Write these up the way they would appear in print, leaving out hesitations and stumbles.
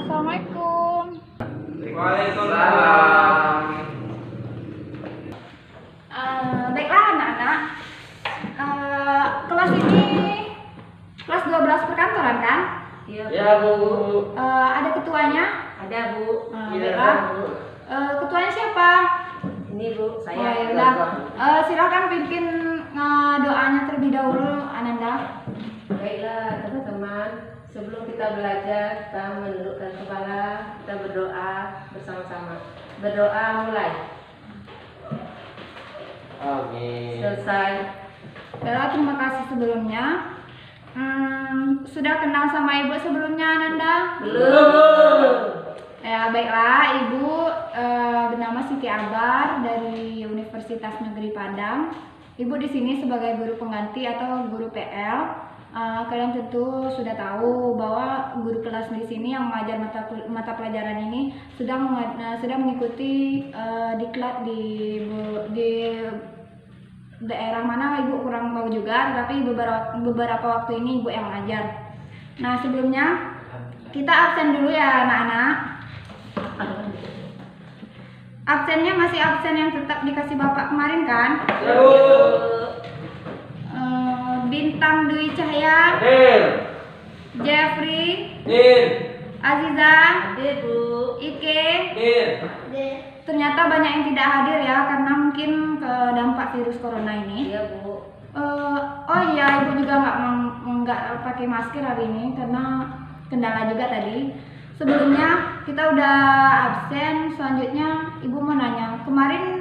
Assalamualaikum. Waalaikumsalam. Baiklah anak-anak, kelas ini kelas 12 perkantoran kan? Iya, ya, Bu. Ada ketuanya? Ada, Bu. Baiklah. Ketuanya siapa? Ini, Bu, saya. Oh, ya udah. Silakan pimpin doanya terlebih dahulu, Ananda. Baiklah, teman-teman. Sebelum kita belajar, kita menundukkan kepala, kita berdoa bersama-sama. Berdoa mulai. Amin. Selesai. Baiklah, terima kasih sebelumnya. Sudah kenal sama ibu sebelumnya, Ananda? Belum. Ya, baiklah, Ibu bernama Siti Abar dari Universitas Negeri Padang. Ibu di sini sebagai guru pengganti atau guru PL. Kalian tentu sudah tahu bahwa guru kelas di sini yang mengajar mata pelajaran ini sudah mengikuti diklat di daerah mana Ibu kurang tahu juga, tetapi beberapa waktu ini Ibu yang mengajar. Nah, sebelumnya kita absen dulu ya anak-anak. Absennya masih absen yang tetap dikasih Bapak kemarin kan? Ya, Bu. Bintang Dwi Cahya, Hadir. Jeffrey, Hadir. Aziza, Hadir, Bu. Ike. Hadir. Ternyata banyak yang tidak hadir ya karena mungkin ke dampak virus corona ini. Iya, Bu. Oh iya, Ibu juga nggak pakai masker hari ini karena kendala juga tadi. Sebelumnya kita udah absen. Selanjutnya Ibu mau nanya,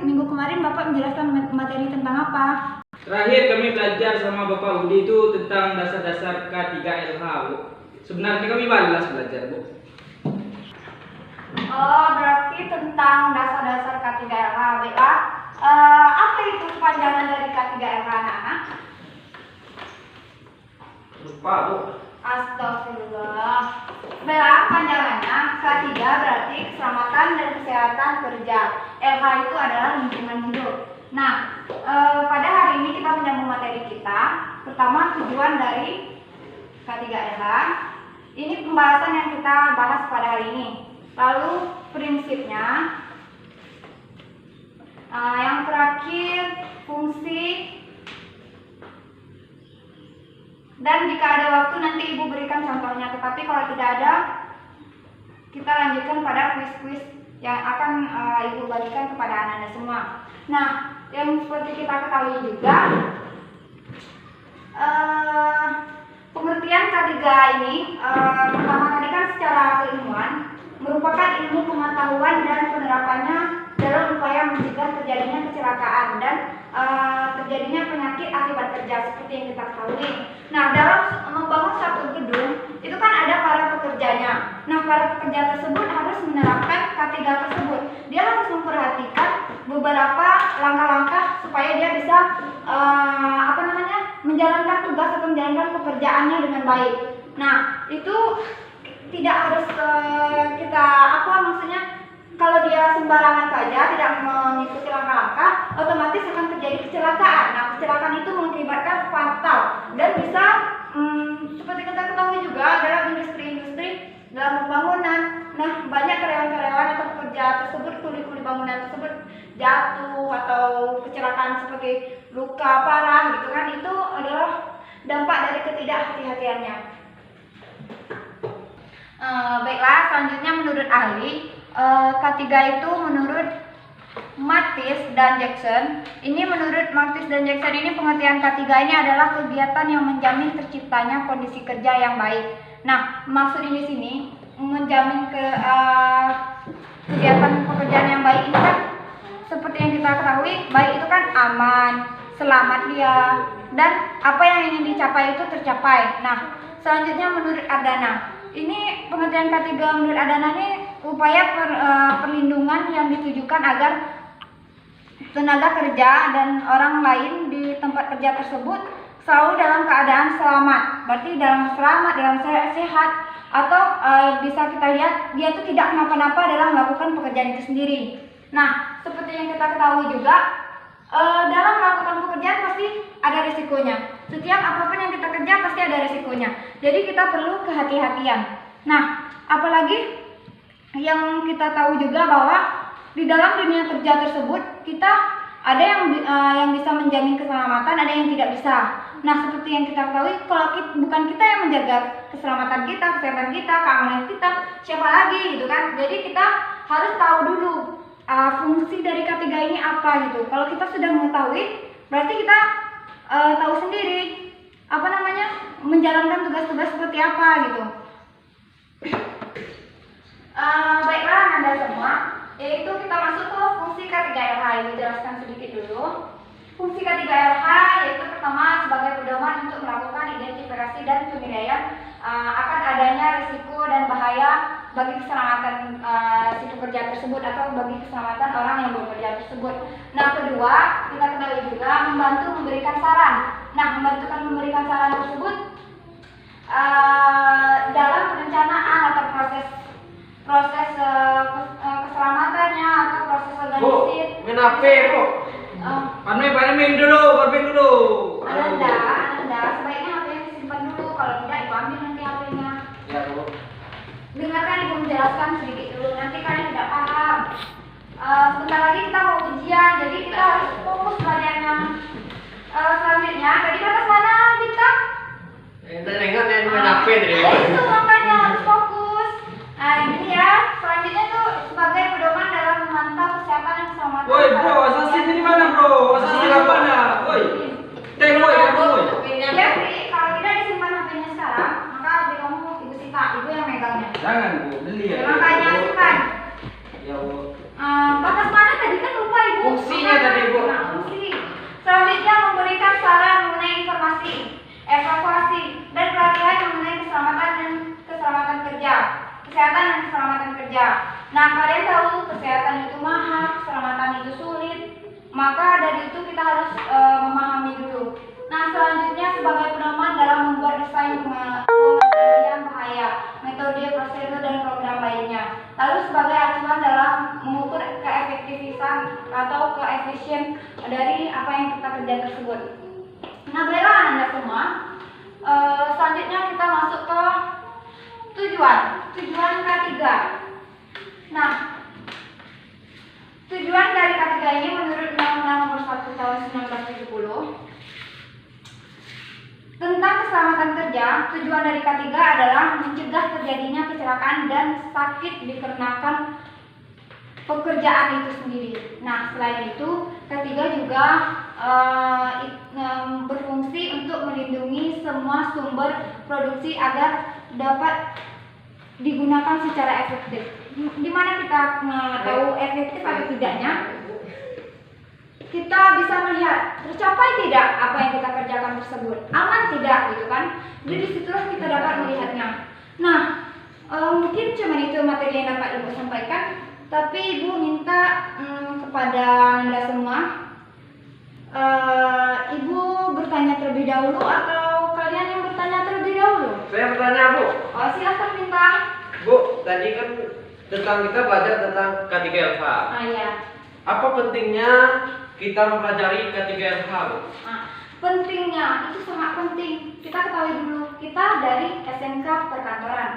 minggu kemarin Bapak menjelaskan materi tentang apa? Terakhir kami belajar sama Bapak Budi itu tentang dasar-dasar K3LH, Bu. Sebenarnya kami balas belajar, Bu. Oh, berarti tentang dasar-dasar K3LH. Baiklah. Apa itu kepanjangan dari K3LH, anak-anak? Lupa, Bu. Astagfirullah. Baiklah, panjangannya K3 berarti keselamatan dan kesehatan kerja. LH itu adalah lingkungan hidup. Nah, pada hari ini kita menyambung materi kita. Pertama, tujuan dari K3LH. Ini pembahasan yang kita bahas pada hari ini. Lalu prinsipnya, yang terakhir fungsi, dan jika ada waktu nanti Ibu berikan contohnya. Tetapi kalau tidak ada, kita lanjutkan pada kuis-kuis yang akan Ibu bagikan kepada anak-anak semua. Nah, yang seperti kita ketahui juga, pengertian K3 ini pertama tadi kan secara keilmuan merupakan ilmu pengetahuan dan penerapannya dalam upaya mencegah terjadinya kecelakaan dan terjadinya penyakit akibat kerja seperti yang kita ketahui. Nah, dalam membangun satu gedung itu kan ada para pekerjanya. Nah, para pekerja tersebut harus menerapkan K3 tersebut. Dia harus memperhatikan beberapa langkah-langkah supaya dia bisa menjalankan tugas atau menjalankan pekerjaannya dengan baik. Nah, itu tidak harus kita kalau dia sembarangan saja tidak mengikuti langkah-langkah, otomatis akan terjadi kecelakaan. Nah, kecelakaan itu mengakibatkan fatal dan bisa seperti kita ketahui juga dalam industri-industri dalam pembangunan. Nah, banyak karyawan-karyawan atau pekerja tersebut, kuli-kuli bangunan tersebut jatuh atau kecelakaan seperti luka parah gitu kan, itu adalah dampak dari ketidakhati-hatiannya. Baiklah, selanjutnya menurut ahli K3 itu menurut Mathis dan Jackson. Ini menurut Mathis dan Jackson ini pengertian K3 ini adalah kegiatan yang menjamin terciptanya kondisi kerja yang baik. Nah, maksudnya di sini menjamin kegiatan pekerjaan yang baik ini kan seperti yang kita ketahui, baik itu kan aman, selamat dia, dan apa yang ingin dicapai itu tercapai. Nah, selanjutnya menurut Ardana, ini pengertian K3 menurut Ardana ini upaya perlindungan yang ditujukan agar tenaga kerja dan orang lain di tempat kerja tersebut selalu dalam keadaan selamat. Berarti dalam selamat, dalam sehat, atau bisa kita lihat dia itu tidak kenapa-napa dalam melakukan pekerjaan itu sendiri. Nah, seperti yang kita ketahui juga, dalam melakukan pekerjaan pasti ada risikonya. Setiap apapun yang kita kerja pasti ada risikonya. Jadi kita perlu kehati-hatian. Nah, apalagi yang kita tahu juga bahwa di dalam dunia kerja tersebut kita ada yang bisa menjamin keselamatan, ada yang tidak bisa. Nah, seperti yang kita ketahui, kalau bukan kita yang menjaga keselamatan kita, kesehatan kita, keamanan kita, siapa lagi gitu kan? Jadi kita harus tahu dulu fungsi dari K3 ini apa gitu. Kalau kita sudah mengetahui, berarti kita tahu sendiri menjalankan tugas-tugas seperti apa gitu. Baiklah Anda semua, yaitu kita masuk ke fungsi K3RH. Ini jelaskan sedikit dulu. Fungsi K3RH yaitu pertama sebagai pedoman untuk melakukan identifikasi dan penilaian akan adanya risiko dan bahaya bagi keselamatan si pekerja tersebut atau bagi keselamatan orang yang bekerja tersebut. Nah, kedua, kita ketahui juga membantu memberikan saran. Nah, memberikan saran tersebut dalam perencanaan atau proses keselamatannya atau proses organisir. Bu, main HP, Bu. Panen dulu, barbing dulu. Anda, sebaiknya HP-nya disimpan dulu. Kalau tidak, Ibu ambil nanti HP-nya. Ya, Bu. Dengarkan Ibu menjelaskan sedikit dulu, nanti kalian tidak paham. Sebentar lagi kita mau ujian, jadi kita harus fokus belajarnya. Selanjutnya, tadi kata sana Bintang? Ingat main HP tadi. Itu makanya harus fokus. Nah, ini ya, selanjutnya tuh sebagai pedoman dalam memantau kesehatan dan keselamatan. Woi bro, assassin ini mana bro? Assassin di mana? Woi. Boy. Ya, kalau tidak disimpan HP-nya sekarang, maka kamu Ibu Sita, Ibu yang megangnya. Jangan Bu, beli ya. Makanya simpan. Ya Bu. Batas mana tadi kan lupa Ibu. Fungsinya tadi, Bu. Nah, fungsi. Selanjutnya memberikan saran mengenai informasi, evakuasi, dan pelatihan mengenai keselamatan kerja. Kesehatan dan keselamatan kerja. Nah, kalian tahu kesehatan itu mahal, keselamatan itu sulit. Maka dari itu kita harus memahami dulu. Nah, selanjutnya sebagai pedoman dalam membuat desain pengendalian bahaya, metode, prosedur, dan program lainnya. Lalu sebagai acuan dalam mengukur keefektifan atau keefisien dari apa yang kita kerja tersebut. Nah, baiklah Anda semua. Selanjutnya kita masuk ke tujuan K3. Nah, tujuan dari K3 ini menurut Undang-Undang Nomor 1 Tahun 1970 tentang keselamatan kerja, tujuan dari K3 adalah mencegah terjadinya kecelakaan dan sakit dikarenakan pekerjaan itu sendiri. Nah, selain itu, K3 juga berfungsi untuk melindungi semua sumber produksi agar dapat digunakan secara efektif. Di mana kita tahu efektif atau tidaknya? Kita bisa melihat tercapai tidak apa yang kita kerjakan tersebut, aman tidak gitu kan? Jadi disitulah kita dapat melihatnya. Nah, mungkin cuma itu materi yang dapat Ibu sampaikan. Tapi Ibu minta kepada Anda semua, Ibu bertanya terlebih dahulu atau kalian yang bertanya terlebih dahulu? Saya bertanya, Bu. Oh, silahkan Bintang. Bu, tadi kan kita belajar tentang K3RH. Iya. Apa pentingnya kita mempelajari K3RH, Bu? Pentingnya itu sangat penting. Kita ketahui dulu, kita dari SMK perkantoran.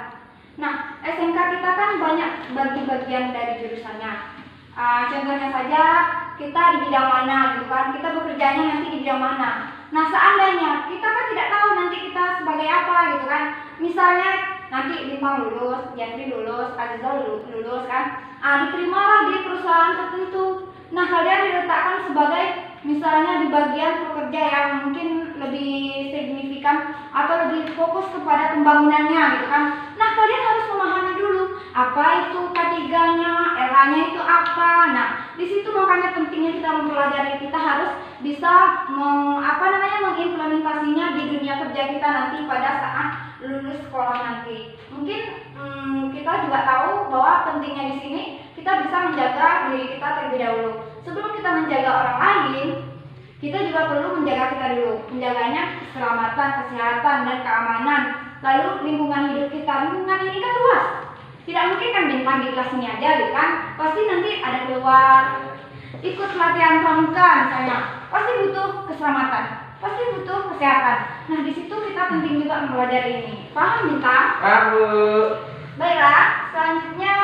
Nah, SMK kita kan banyak bagi-bagian dari jurusannya. Contohnya saja kita di bidang mana gitu kan, kita bekerjanya nanti di bidang mana. Nah, seandainya kita kan tidak tahu nanti kita sebagai apa gitu kan. Misalnya nanti Bintang lulus, Jeffrey lulus, Aziza lulus kan, diterimalah di perusahaan tertentu. Nah, kalian diletakkan sebagai misalnya di bagian pekerja yang mungkin lebih signifikan atau lebih fokus kepada pembangunannya gitu kan. Nah, kalian harus memahami dulu apa itu K3-nya, RH-nya itu apa. Nah, di situ makanya pentingnya kita mempelajari, kita harus bisa mengimplementasinya di dunia kerja kita nanti pada saat lulus sekolah nanti. Mungkin kita juga tahu bahwa pentingnya di sini kita bisa menjaga diri kita terlebih dahulu. Sebelum kita menjaga orang lain, kita juga perlu menjaga kita dulu. Menjaganya keselamatan, kesehatan, dan keamanan. Lalu lingkungan hidup kita. Lingkungan ini kan luas. Tidak mungkin kan Bintang di kelas ini aja gitu kan. Pasti nanti ada keluar, ikut pelatihan pramuka misalnya. Pasti butuh keselamatan, pasti butuh kesehatan. Nah, di situ kita penting juga mempelajari ini. Paham Bintang? Paham, Bu. Baiklah, selanjutnya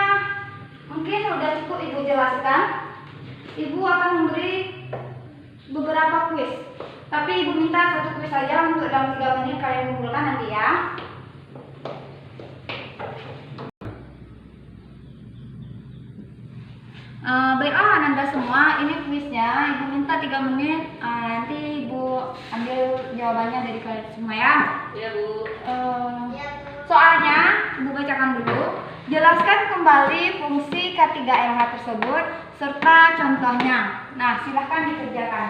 Mungkin udah cukup Ibu jelaskan. Ibu akan memberi beberapa kuis. Tapi Ibu minta satu kuis saja untuk dalam 3 menit kalian kumpulkan nanti ya. Baiklah Ananda semua, ini kuisnya. Ibu minta 3 menit. Nanti Ibu ambil jawabannya dari kalian semua ya. Iya, Bu. Soalnya Ibu bacakan dulu. Jelaskan kembali fungsi K3LH tersebut serta contohnya. Nah, silahkan dikerjakan.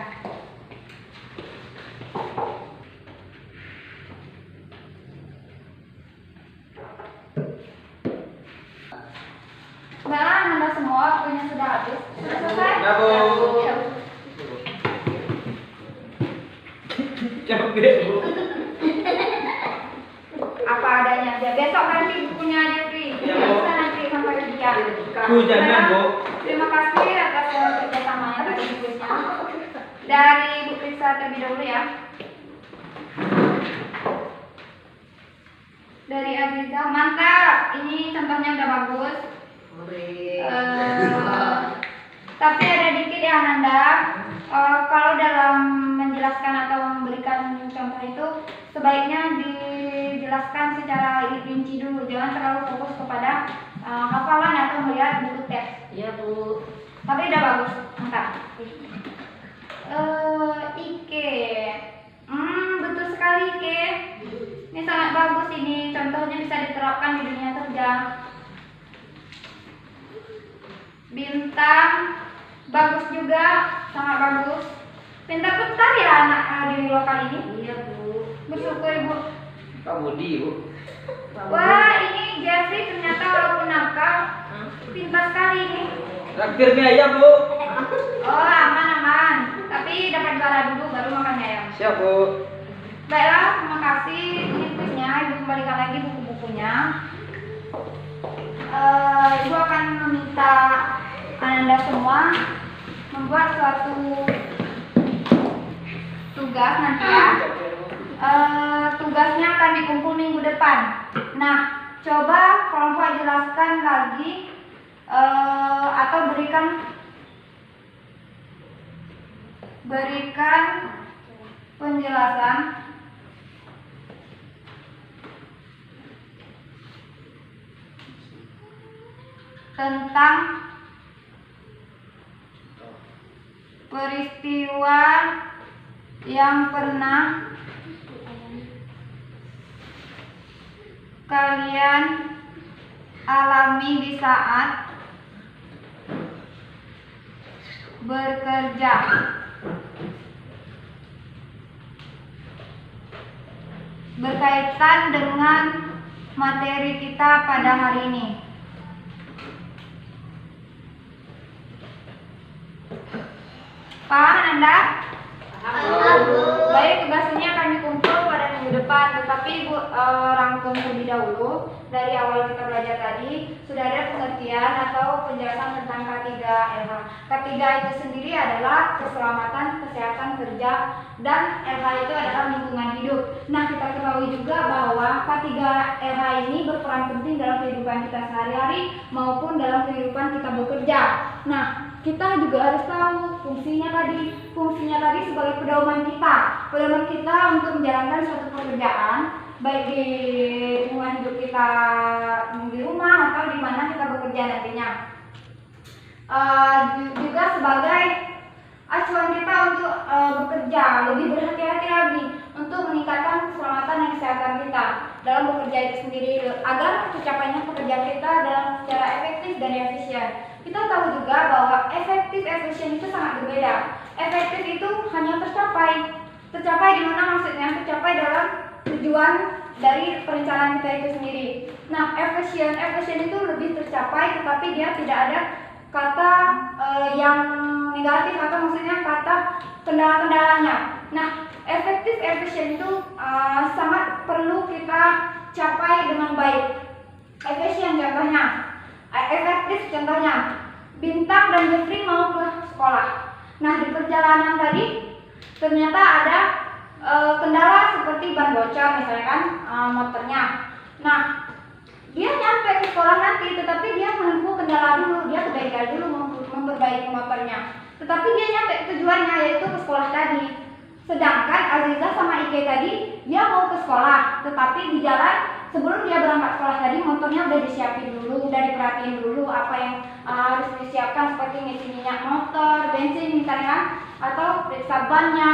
Baiklah Anda semua, waktunya sudah habis. Sudah selesai? Ya, Bu. Ya, Bu. Capek, Bu. Apa adanya aja. Besok nanti bukunya Jeffrey. Ya, Bu. Bisa nanti sampai dia. Hujanan, Bu. Terima kasih atas kerjasamanya tadi di kuisnya. Dari Bu Prisa terlebih dahulu ya. Dari Aziza, mantap. Ini contohnya udah bagus. Tapi ada dikit ya Ananda. Kalau dalam menjelaskan atau memberikan contoh itu sebaiknya dijelaskan secara rinci dulu, jangan terlalu fokus kepada hafalan atau melihat buku teks. Iya, Bu. Tapi udah bagus, mantap. Ike, betul sekali Ike. Ini sangat bagus ini, contohnya bisa diterapkan di dunia kerja. Bintang, bagus juga, sangat bagus. Pintar-pintar ya anak di lokal ini. Iya, Bu. Bersyukur Ibu. Pak Budi, Bu. Wah, ini Jeffrey ternyata walaupun nakal, pintar sekali ini. Traktirnya ya, Bu. Oh, aman. Tapi dapat juara dulu baru makan ayam. Siap, Bu. Baiklah, terima kasih. Ini kuisnya, Ibu kembalikan lagi buku-bukunya. Ibu akan meminta Anda semua membuat suatu tugas nanti ya. Tugasnya akan dikumpul minggu depan. Nah, coba kelompok jelaskan lagi atau berikan penjelasan tentang peristiwa yang pernah kalian alami di saat bekerja. Berkaitan dengan materi kita pada hari ini. Paham Anda? Baik, tugas ini akan dikumpul pada minggu depan, tetapi Ibu rangkum terlebih dahulu. Dari awal kita belajar tadi sudah ada pengertian atau penjelasan tentang K3LH. K3 itu sendiri adalah keselamatan, kesehatan kerja, dan LH itu adalah lingkungan hidup. Nah, kita ketahui juga bahwa K3LH ini berperan penting dalam kehidupan kita sehari-hari maupun dalam kehidupan kita bekerja. Nah, kita juga harus tahu fungsinya tadi sebagai pedoman kita untuk menjalankan suatu pekerjaan, baik di lingkungan hidup kita di rumah atau di mana kita bekerja nantinya. Juga sebagai acuan kita untuk bekerja lebih berhati-hati lagi untuk meningkatkan keselamatan dan kesehatan kita dalam bekerja itu sendiri agar tercapainya pekerjaan kita dalam secara efektif dan efisien. Kita tahu juga bahwa efektif efisien itu sangat berbeda. Efektif itu hanya tercapai di mana maksudnya tercapai dalam tujuan dari perencanaan kita itu sendiri. Nah, efisien itu lebih tercapai, tetapi dia tidak ada kata yang negatif atau maksudnya kata kendala-kendalanya. Nah, efektif efisien itu sangat perlu kita capai dengan baik. Efisien contohnya. Efektif contohnya, Bintang dan Jeffrey mau ke sekolah. Nah, di perjalanan tadi ternyata ada kendala seperti ban bocor misalnya kan, motornya. Nah, dia nyampe ke sekolah nanti, tetapi dia menempuh kendala dulu. Dia motornya. Tetapi dia nyampe ke tujuannya, yaitu ke sekolah tadi. Sedangkan Aziza sama Ike tadi dia mau ke sekolah, tetapi di jalan sebelum dia berangkat sekolah tadi motornya udah disiapin dulu, udah diperhatiin dulu apa yang harus disiapkan, seperti ngisi minyak motor, bensin misalnya kan, atau periksa bannya.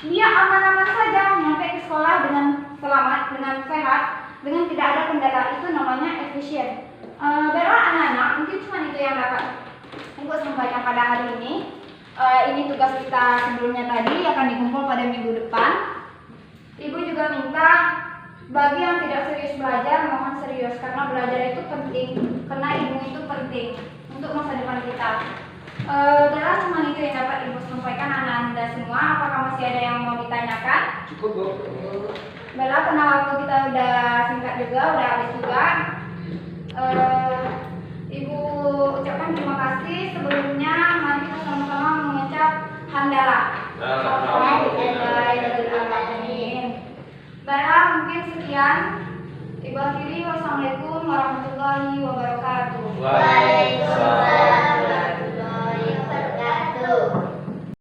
Dia aman-aman saja nyampe ke sekolah dengan selamat, dengan sehat, dengan tidak ada kendala. Itu namanya efisien. Baiklah anak-anak, mungkin cuma itu yang dapat Ibu sampaikan pada hari ini. Ini tugas kita sebelumnya tadi akan dikumpul pada minggu depan. Ibu juga minta bagi yang tidak serius belajar, mohon serius, karena belajar itu penting, karena ilmu itu penting untuk masa depan kita. Adalah cuma itu yang dapat Ibu sampaikan anak-anak semua. Apakah masih ada yang mau ditanyakan? Cukup, Bu. Baiklah, karena waktu kita udah singkat juga, udah habis juga. Ibu ucapkan terima kasih. Sebelumnya mari kita sama-sama mengucap hamdalah. Baiklah, mungkin sekian. Ibu akhiri, wassalamualaikum warahmatullahi wabarakatuh.